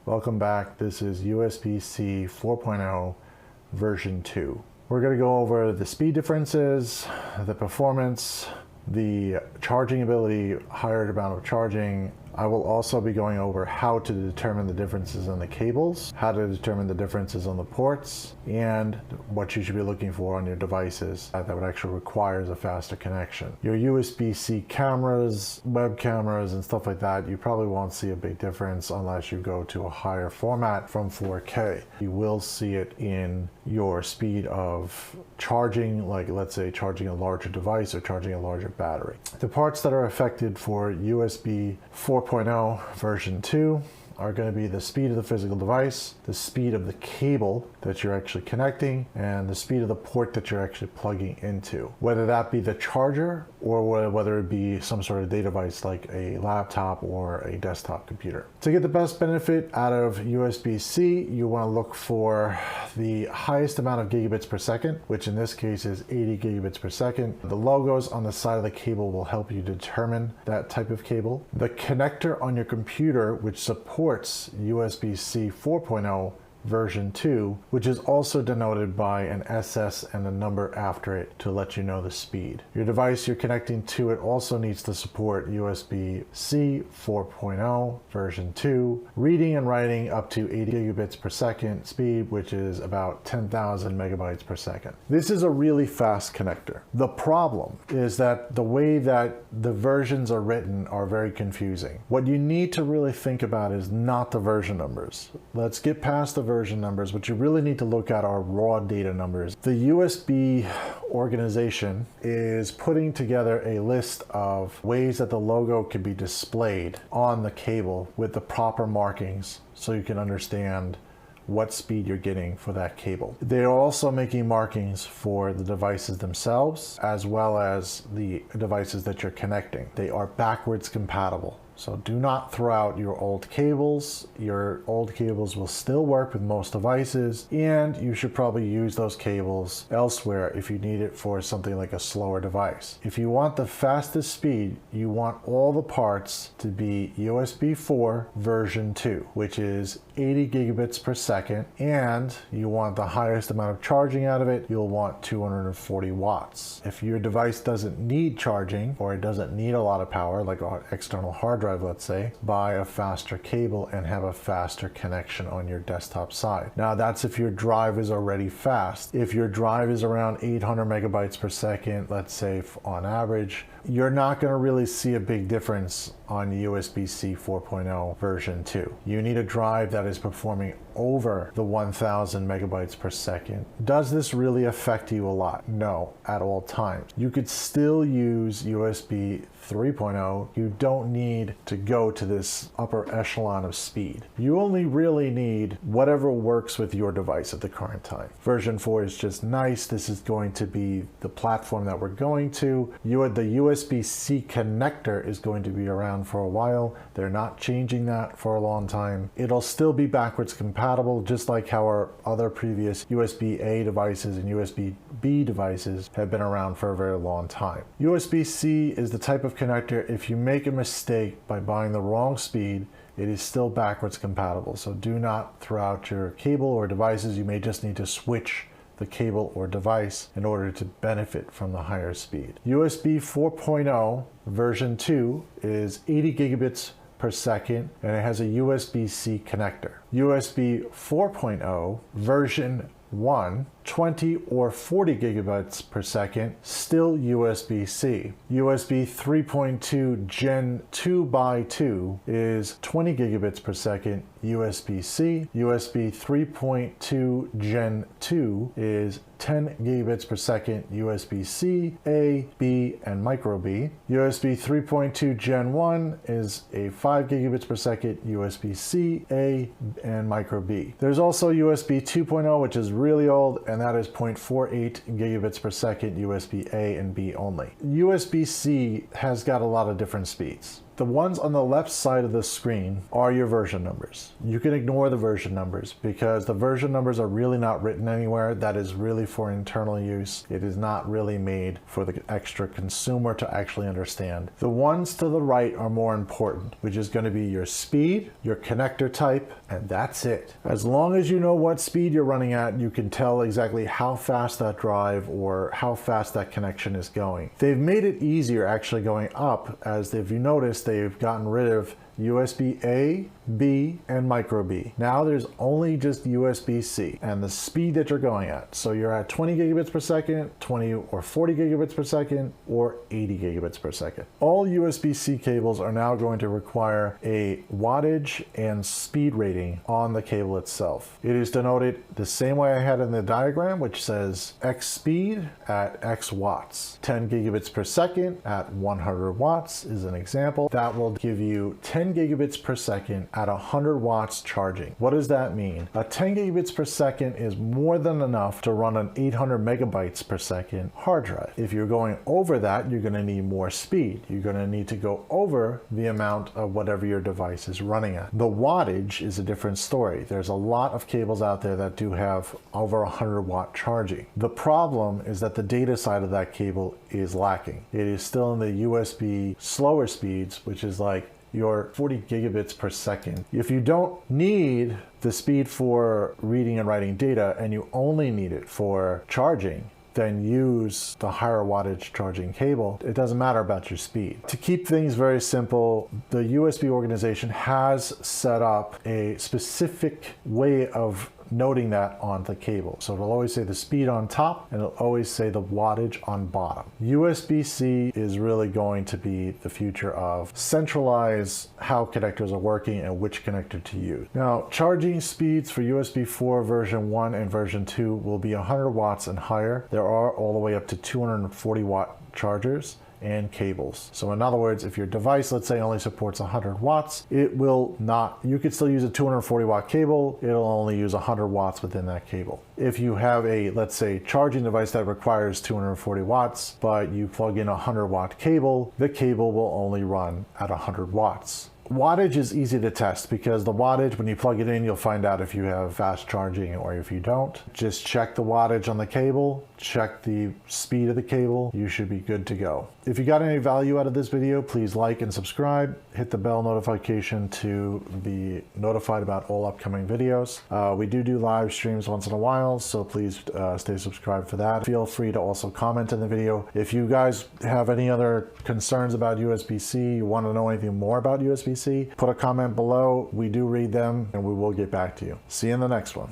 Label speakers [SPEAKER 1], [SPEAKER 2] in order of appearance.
[SPEAKER 1] Welcome back. This is USB-C 4.0 version 2. We're going to go over the speed differences, the performance, the charging ability, higher amount of charging. I will also be going over how to determine the differences on the cables, how to determine the differences on the ports, and what you should be looking for on your devices that would actually requires a faster connection. Your USB-C cameras, web cameras, and stuff like that, you probably won't see a big difference unless you go to a higher format from 4K. You will see it in your speed of charging, like let's say charging a larger device or charging a larger battery. The parts that are affected for USB 4.0 version 2 are going to be the speed of the physical device, the speed of the cable that you're actually connecting, and the speed of the port that you're actually plugging into. Whether that be the charger or whether it be some sort of data device like a laptop or a desktop computer. To get the best benefit out of USB-C, you want to look for the highest amount of gigabits per second, which in this case is 80 gigabits per second. The logos on the side of the cable will help you determine that type of cable. The connector on your computer, which supports USB-C 4.0 version 2, which is also denoted by an SS and a number after it to let you know the speed. Your device you're connecting to it also needs to support USB-C 4.0 version 2, reading and writing up to 80 gigabits per second speed, which is about 10,000 megabytes per second. This is a really fast connector. The problem is that the way that the versions are written are very confusing. What you need to really think about is not the version numbers. Let's get past the version numbers. What you really need to look at are raw data numbers. The USB organization is putting together a list of ways that the logo can be displayed on the cable with the proper markings so you can understand what speed you're getting for that cable. They're also making markings for the devices themselves as well as the devices that you're connecting. They are backwards compatible. So do not throw out your old cables. Your old cables will still work with most devices, and you should probably use those cables elsewhere if you need it for something like a slower device. If you want the fastest speed, you want all the parts to be USB 4 version 2, which is 80 gigabits per second, and you want the highest amount of charging out of it. You'll want 240 watts. If your device doesn't need charging or it doesn't need a lot of power, like an external hard drive, let's say, buy a faster cable and have a faster connection on your desktop side. Now that's if your drive is already fast. If your drive is around 800 megabytes per second, let's say on average, you're not going to really see a big difference on USB-C 4.0 version 2. You need a drive that is performing over the 1000 megabytes per second. Does this really affect you a lot? No, at all times. You could still use USB 3.0. You don't need to go to this upper echelon of speed. You only really need whatever works with your device at the current time. Version 4 is just nice. This is going to be the platform that we're going to. The USB-C connector is going to be around for a while. They're not changing that for a long time. It'll still be backwards compatible, just like how our other previous USB-A devices and USB-B devices have been around for a very long time. USB-C is the type of connector, if you make a mistake by buying the wrong speed, it is still backwards compatible. So do not throw out your cable or devices. You may just need to switch the cable or device in order to benefit from the higher speed. USB 4.0 version 2 is 80 gigabits per second, and it has a USB-C connector. USB 4.0 version 1, 20 or 40 gigabytes per second, still USB-C. USB 3.2 Gen 2x2 is 20 gigabits per second, USB-C. USB 3.2 Gen 2 is 10 gigabits per second, USB-C, A, B, and micro B. USB 3.2 Gen 1 is a 5 gigabits per second, USB-C, A, and micro B. There's also USB 2.0, which is really old, and that is 0.48 gigabits per second, USB A and B only. USB-C has got a lot of different speeds. The ones on the left side of the screen are your version numbers. You can ignore the version numbers because the version numbers are really not written anywhere. That is really for internal use. It is not really made for the extra consumer to actually understand. The ones to the right are more important, which is going to be your speed, your connector type, and that's it. As long as you know what speed you're running at, you can tell exactly how fast that drive or how fast that connection is going. They've made it easier actually going up, as if you notice, they've gotten rid of USB-A, B, and micro B. Now there's only just USB-C and the speed that you're going at. So you're at 20 gigabits per second, 20 or 40 gigabits per second, or 80 gigabits per second. All USB-C cables are now going to require a wattage and speed rating on the cable itself. It is denoted the same way I had in the diagram, which says X speed at X watts. 10 gigabits per second at 100 watts is an example. That will give you 10 gigabits per second at 100 watts charging. What does that mean? A 10 gigabits per second is more than enough to run an 800 megabytes per second hard drive. If you're going over that, you're going to need more speed. You're going to need to go over the amount of whatever your device is running at. The wattage is a different story. There's a lot of cables out there that do have over 100 watt charging. The problem is that the data side of that cable is lacking. It is still in the USB slower speeds, which is like your 40 gigabits per second. If you don't need the speed for reading and writing data and you only need it for charging, then use the higher wattage charging cable. It doesn't matter about your speed. To keep things very simple, the USB organization has set up a specific way of noting that on the cable. So it'll always say the speed on top and it'll always say the wattage on bottom. USB-C is really going to be the future of centralize how connectors are working and which connector to use. Now, charging speeds for USB 4 version 1 and version 2 will be 100 watts and higher. There are all the way up to 240 watt chargers and cables. So in other words, if your device, let's say, only supports 100 watts, it will not, you could still use a 240 watt cable, it'll only use 100 watts within that cable. If you have a, let's say, charging device that requires 240 watts, but you plug in a 100 watt cable, the cable will only run at 100 watts. Wattage is easy to test because the wattage, when you plug it in, you'll find out if you have fast charging or if you don't. Just check the wattage on the cable, check the speed of the cable, you should be good to go. If you got any value out of this video, please like and subscribe. Hit the bell notification to be notified about all upcoming videos. We do live streams once in a while, so please stay subscribed for that. Feel free to also comment in the video. If you guys have any other concerns about USB-C, you want to know anything more about USB-C, put a comment below. We do read them and we will get back to you. See you in the next one.